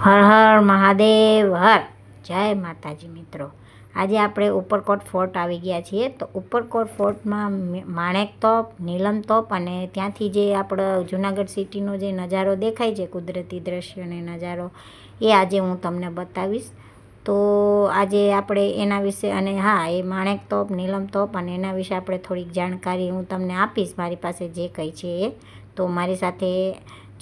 હર હર મહાદેવ હર જય માતાજી મિત્રો। આજે આપણે ઉપરકોટ ફોર્ટ આવી ગયા છીએ। તો ઉપરકોટ ફોર્ટમાં માણેક તોપ, નીલમ તોપ અને ત્યાંથી જે આપણો જુનાગઢ સિટીનો જે નજારો દેખાય છે, કુદરતી દ્રશ્ય અને નજારો, એ આજે હું તમને બતાવીશ। તો આજે આપણે એના વિશે અને હા, એ માણેક તોપ, નીલમ તોપ અને એના વિશે આપણે થોડીક જાણકારી હું તમને આપીશ, મારી પાસે જે કંઈ છે એ। તો મારી સાથે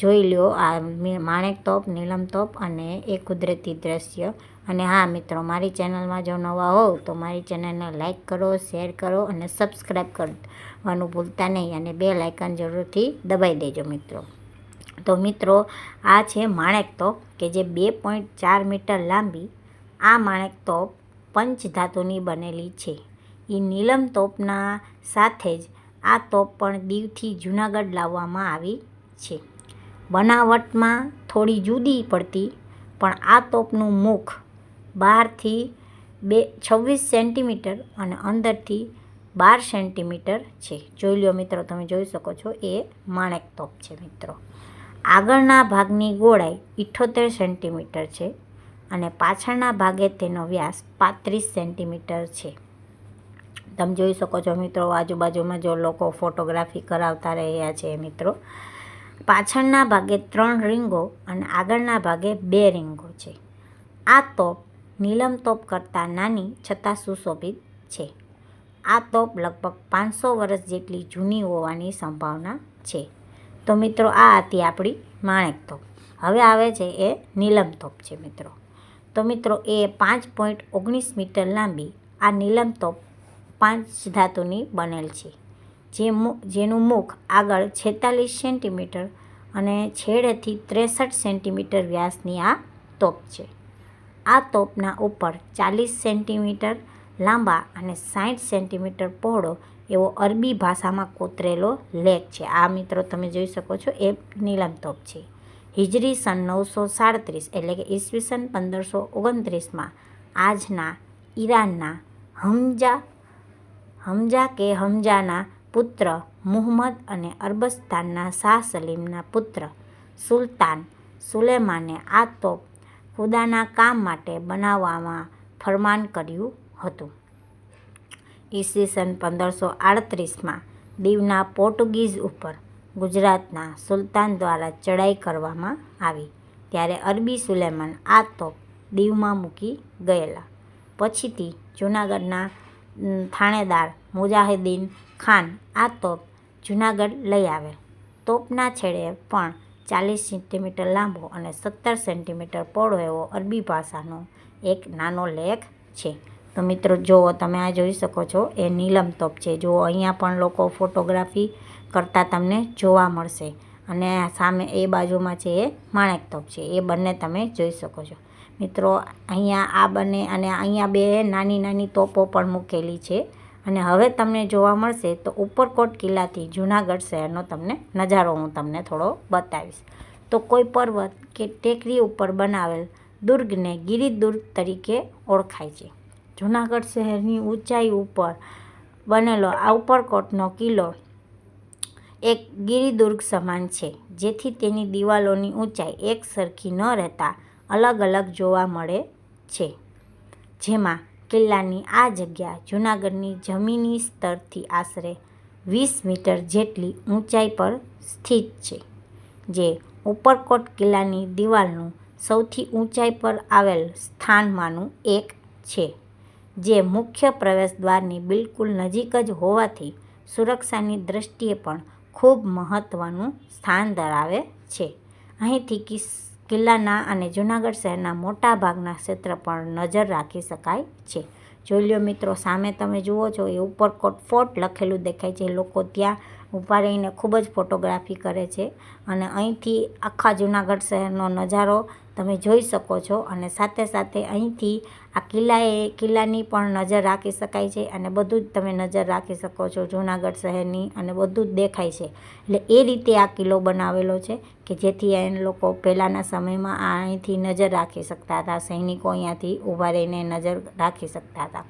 જોઈ લ્યો આ માણેક તોપ, નીલમ તોપ અને એ કુદરતી દ્રશ્ય। અને હા મિત્રો, મારી ચેનલમાં જો નવા હોવ તો મારી ચેનલને લાઈક કરો, શેર કરો અને સબસ્ક્રાઈબ કરવાનું ભૂલતા નહીં, અને બેલ આઇકન જરૂરથી દબાઈ દેજો મિત્રો। તો મિત્રો, આ છે માણેક તોપ કે જે 2.4 મીટર લાંબી આ માણેક તોપ પંચધાતુની બનેલી છે। એ નીલમ તોપના સાથે જ આ તોપ પણ દીવથી જૂનાગઢ લાવવામાં આવી છે। બનાવટમાં થોડી જુદી પડતી પણ આ તોપનું મુખ બહારથી 26 સેન્ટીમીટર અને અંદરથી 12 સેન્ટીમીટર છે। જોઈ લો મિત્રો, તમે જોઈ શકો છો એ માણેક તોપ છે મિત્રો। આગળના ભાગની ગોળાઈ 78 સેન્ટીમીટર છે અને પાછળના ભાગે તેનો વ્યાસ 35 સેન્ટીમીટર છે। તમે જોઈ શકો છો મિત્રો, આજુબાજુમાં જો લોકો ફોટોગ્રાફી કરાવતા રહ્યા છે મિત્રો। પાછળના ભાગે 3 રીંગો અને આગળના ભાગે 2 રીંગો છે। આ તોપ નીલમ તોપ કરતાં નાની છતાં સુશોભિત છે। આ તોપ લગભગ 500 વર્ષ જેટલી જૂની હોવાની સંભાવના છે। તો મિત્રો, આ હતી આપણી માણેક તોપ। હવે આવે છે એ નીલમ તોપ છે મિત્રો। તો મિત્રો, એ 5.19 મીટર લાંબી આ નીલમ તોપ પંચધાતુની બનેલ છે, જેનું મુખ આગળ 46 સેન્ટીમીટર અને છેડેથી 63 સેન્ટીમીટર વ્યાસની આ તોપ છે। આ તોપના ઉપર 40 સેન્ટીમીટર લાંબા અને 60 સેન્ટીમીટર પહોળો એવો અરબી ભાષામાં કોતરેલો લેખ છે। આ મિત્રો તમે જોઈ શકો છો એ નીલમ તોપ છે। હિજરી સન 937 એટલે કે ઈસવીસન 1529માં આજના ઈરાનના હમજાના પુત્ર મુહમ્મદ અને અરબસ્તાનના શાહ સલીમના પુત્ર સુલતાન સુલેમાને આ તોપ ખુદાના કામ માટે બનાવવામાં ફરમાન કર્યું હતું। ઈસવીસન 1538માં દીવના પોર્ટુગીઝ ઉપર ગુજરાતના સુલતાન દ્વારા ચડાઈ કરવામાં આવી, ત્યારે અરબી સુલેમાન આ તોપ દીવમાં મૂકી ગયેલા। પછીથી જૂનાગઢના થાણેદાર મુજાહિદ્દીન ખાન આ તોપ જૂનાગઢ લઈ આવેલ। તોપના છેડે પણ 40 સેન્ટીમીટર લાંબો અને 17 સેન્ટીમીટર પહોળો એવો અરબી ભાષાનો એક નાનો લેખ છે। તો મિત્રો જુઓ, તમે આ જોઈ શકો છો એ નીલમ તોપ છે। જુઓ, અહીંયા પણ લોકો ફોટોગ્રાફી કરતા તમને જોવા મળશે, અને સામે એ બાજુમાં છે એ માણેક તોપ છે, એ બંને તમે જોઈ શકો છો મિત્રો। અહીંયા આ બંને અને અહીંયા 2 નાની નાની તોપો પણ મૂકેલી છે। અને હવે તમને જોવા મળશે તો ઉપરકોટ કિલ્લાથી જૂનાગઢ શહેરનો તમને નજારો હું તમને થોડો બતાવીશ। તો કોઈ પર્વત કે ટેકરી ઉપર બનાવેલ દુર્ગને ગિરિદુર્ગ તરીકે ઓળખાય છે। જૂનાગઢ શહેરની ઊંચાઈ ઉપર બનેલો આ ઉપરકોટનો કિલ્લો એક ગિરિદુર્ગ સમાન છે, જેથી તેની દિવાલોની ઊંચાઈ એક સરખી ન રહેતા અલગ અલગ જોવા મળે છે। જેમાં કિલ્લાની આ જગ્યા જૂનાગઢની જમીની સ્તરથી આશરે 20 મીટર જેટલી ઊંચાઈ પર સ્થિત છે, જે ઉપરકોટ કિલ્લાની દિવાલનું સૌથી ઊંચાઈ પર આવેલ સ્થાનમાંનું એક છે, જે મુખ્ય પ્રવેશદ્વારની બિલકુલ નજીક જ હોવાથી સુરક્ષાની દૃષ્ટિએ પણ ખૂબ મહત્ત્વનું સ્થાન ધરાવે છે। અહીંથી કિલ્લાના અને જૂનાગઢ શહેરના મોટા ભાગના ક્ષેત્ર પર નજર રાખી શકાય છે। જોઈ લો મિત્રો, સામે તમે જુઓ છો એ ઉપરકોટ ફોર્ટ લખેલું દેખાય છે। લોકો ત્યાં ઊભા રહીને ખૂબ જ ફોટોગ્રાફી કરે છે, અને અહીંથી આખા જૂનાગઢ શહેરનો નજારો તમે જોઈ શકો છો। અને સાથે સાથે અહીંથી આ કિલ્લાની પણ નજર રાખી શકાય છે, અને બધું જ તમે નજર રાખી શકો છો જૂનાગઢ શહેરની, અને બધું જ દેખાય છે। એટલે એ રીતે આ કિલ્લો બનાવેલો છે કે જેથી એ લોકો પહેલાંના સમયમાં અહીંથી નજર રાખી શકતા હતા, સૈનિકો અહીંયાથી ઊભા રહીને નજર રાખી શકતા હતા।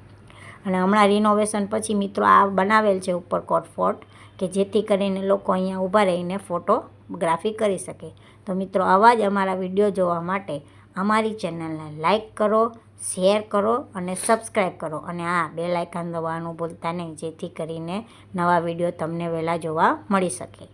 અને હમણાં રિનોવેશન પછી મિત્રો આ બનાવેલ છે ઉપરકોટ ફોર્ટ, કે જેથી કરીને લોકો અહીંયા ઊભા રહીને ફોટોગ્રાફી કરી શકે। તો મિત્રો, આવા જ અમારા વિડીયો જોવા માટે અમારી ચેનલને લાઈક કરો, શેર કરો અને સબસ્ક્રાઈબ કરો અને બેલ આઇકન દબાવવાનું ભૂલતા નહીં, જેથી કરીને નવા વિડીયો તમને વહેલા જોવા મળી શકે.